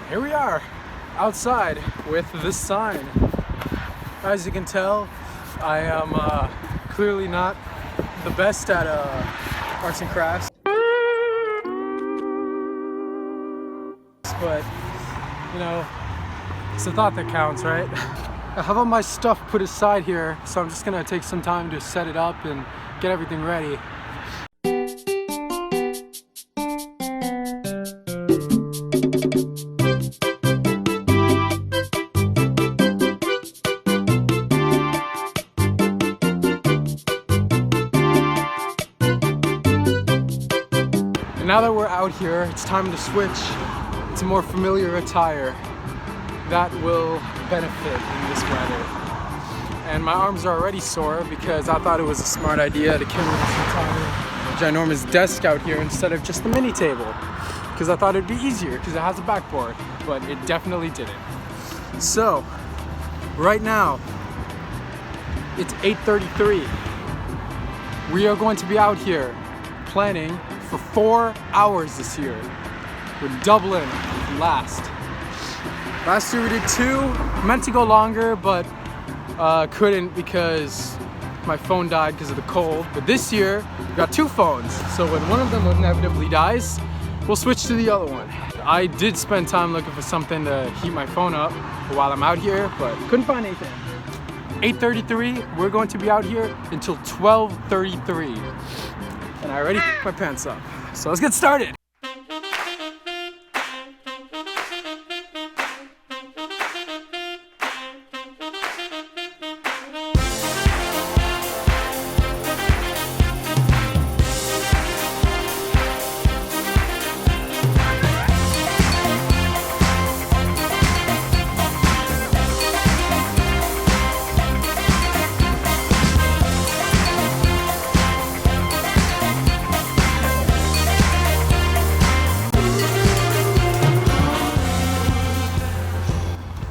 Here we are, outside with this sign. As you can tell, I am clearly not the best at arts and crafts, but you know, it's the thought that counts, right? I have all my stuff put aside here, so I'm just gonna take some time to set it up and get everything ready. Now that we're out here, it's time to switch to more familiar attire that will benefit in this weather. And my arms are already sore because I thought it was a smart idea to carry this entire ginormous desk out here instead of just the mini table, because I thought it'd be easier because it has a backboard, but it definitely didn't. So right now it's 8:33. We are going to be out here planning for 4 hours this year. We're doubling from last. Last year we did 2, meant to go longer, but couldn't because my phone died because of the cold. But this year, we got 2 phones. So when one of them inevitably dies, we'll switch to the other one. I did spend time looking for something to heat my phone up while I'm out here, but couldn't find anything. 8:33, we're going to be out here until 12:33. And I already my pants up. So let's get started.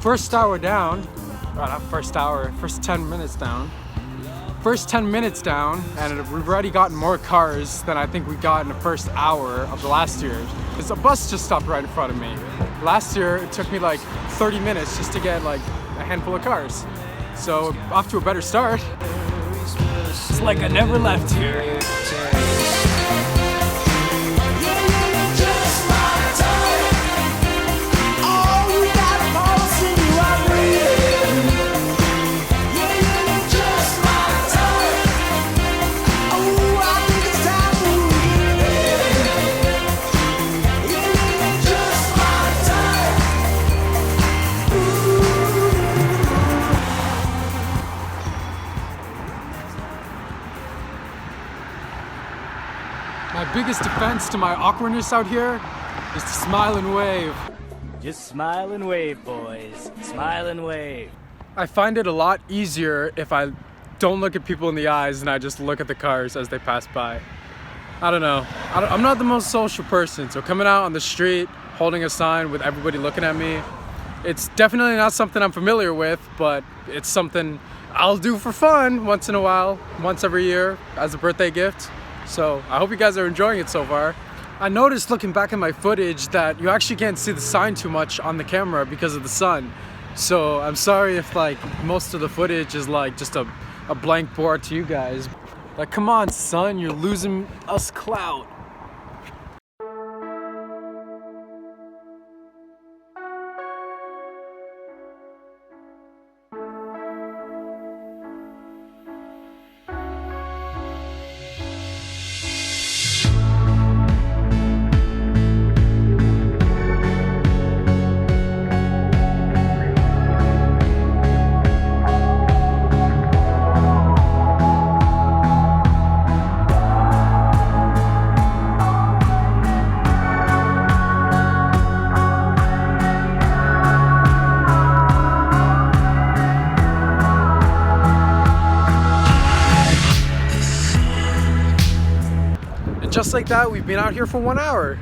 First hour down, not first hour, first 10 minutes down. First 10 minutes down, and we've already gotten more cars than I think we got in the first hour of the last year. Because a bus just stopped right in front of me. Last year, it took me like 30 minutes just to get like a handful of cars. So off to a better start. It's like I never left here. My biggest defense to my awkwardness out here is to smile and wave. Just smile and wave, boys. Smile and wave. I find it a lot easier if I don't look at people in the eyes and I just look at the cars as they pass by. I don't know. I'm not the most social person, so coming out on the street, holding a sign with everybody looking at me, It's definitely not something I'm familiar with, but it's something I'll do for fun once in a while, once every year as a birthday gift. So I hope you guys are enjoying it so far. I noticed looking back at my footage that you actually can't see the sign too much on the camera because of the sun. So I'm sorry if like most of the footage is like just a blank board to you guys. Like, come on, son, you're losing us clout. Just like that, we've been out here for 1 hour.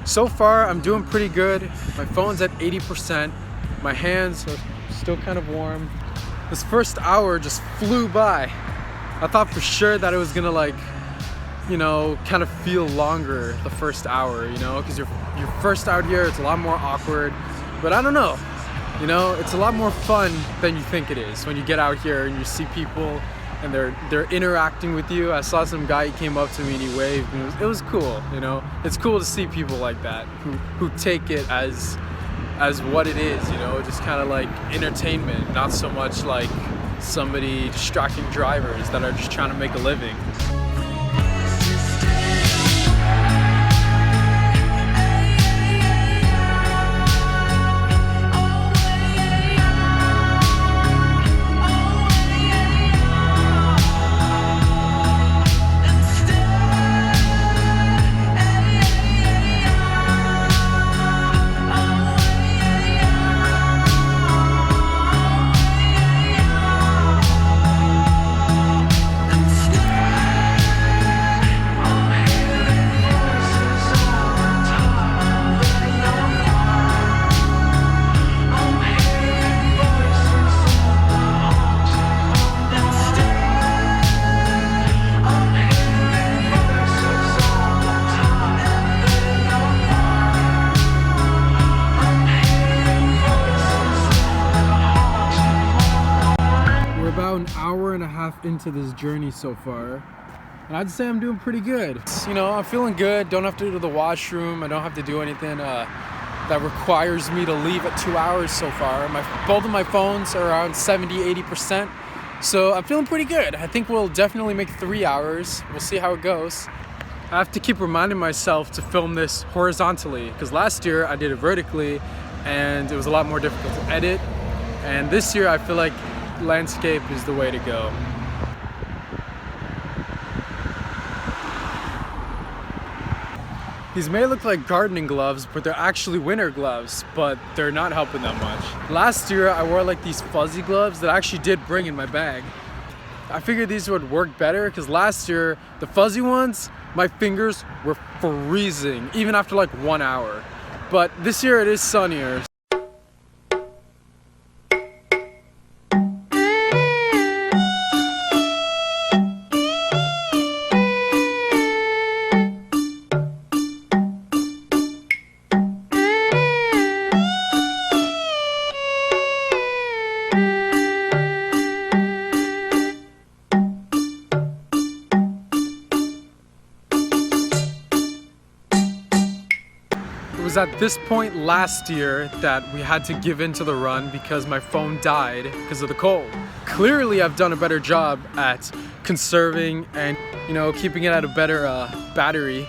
So far, I'm doing pretty good. My phone's at 80%. My hands are still kind of warm. This first hour just flew by. I thought for sure that it was gonna like, you know, kind of feel longer the first hour, you know, because you're first out here, it's a lot more awkward. But I don't know, you know, it's a lot more fun than you think it is when you get out here and you see people and they're interacting with you. I saw some guy, he came up to me and he waved, and it was cool, you know. It's cool to see people like that who take it as what it is, you know, just kind of like entertainment, not so much like somebody distracting drivers that are just trying to make a living. About an hour and a half into this journey so far, and I'd say I'm doing pretty good. You know, I'm feeling good. Don't have to go to the washroom. I don't have to do anything that requires me to leave at 2 hours so far. Both of my phones are around 70-80%, so I'm feeling pretty good. I think we'll definitely make 3 hours. We'll see how it goes. I have to keep reminding myself to film this horizontally, because last year I did it vertically and it was a lot more difficult to edit, and this year I feel like landscape is the way to go. These may look like gardening gloves, but they're actually winter gloves, but they're not helping that much. Last year I wore like these fuzzy gloves that I actually did bring in my bag. I figured these would work better because last year the fuzzy ones, my fingers were freezing even after like 1 hour. But this year it is sunnier. It was at this point last year that we had to give in to the run because my phone died because of the cold. Clearly I've done a better job at conserving and, you know, keeping it at a better battery.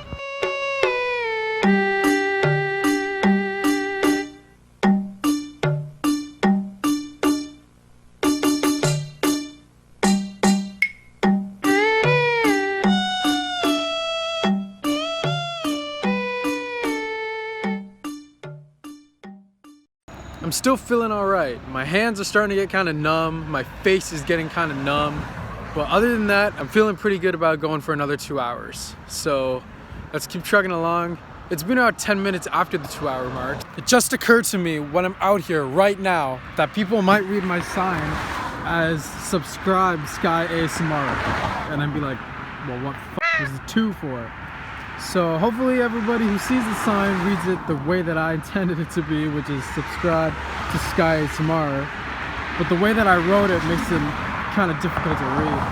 I'm still feeling all right. My hands are starting to get kind of numb. My face is getting kind of numb. But other than that, I'm feeling pretty good about going for another 2 hours. So let's keep trucking along. It's been about 10 minutes after the 2-hour mark. It just occurred to me when I'm out here right now that people might read my sign as subscribe Sky ASMR. And I'd be like, well, what the f is the 2 for? So hopefully everybody who sees the sign reads it the way that I intended it to be, which is subscribe to Sky ASMR. But the way that I wrote it makes it kind of difficult to read.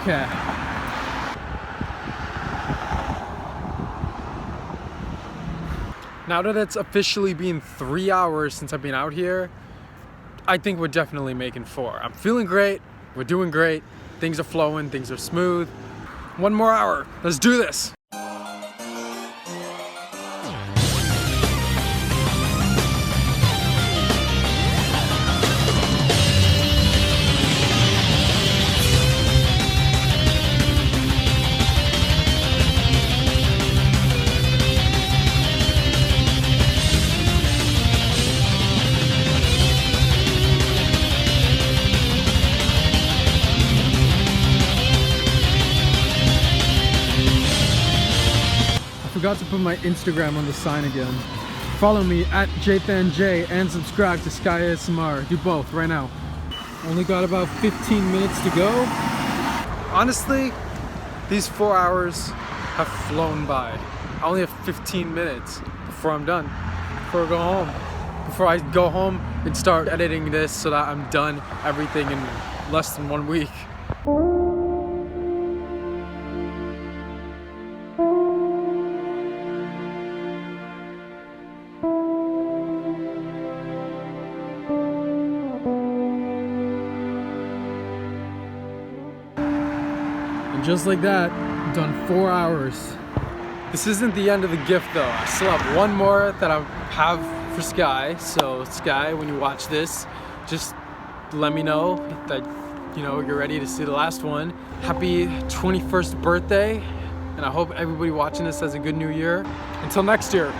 Okay. Now that it's officially been 3 hours since I've been out here, I think we're definitely making 4. I'm feeling great, we're doing great, things are flowing, things are smooth. 1 more hour, let's do this. Forgot to put my Instagram on the sign again. Follow me at JathanJ and subscribe to Sky ASMR. Do both right now. Only got about 15 minutes to go. Honestly, these 4 hours have flown by. I only have 15 minutes before I'm done. Before I go home. Before I go home and start editing this so that I'm done everything in less than 1 week. Just like that, I'm done 4 hours. This isn't the end of the gift though. I still have 1 more that I have for Sky. So Sky, when you watch this, just let me know that you're ready to see the last one. Happy 21st birthday, and I hope everybody watching this has a good new year. Until next year.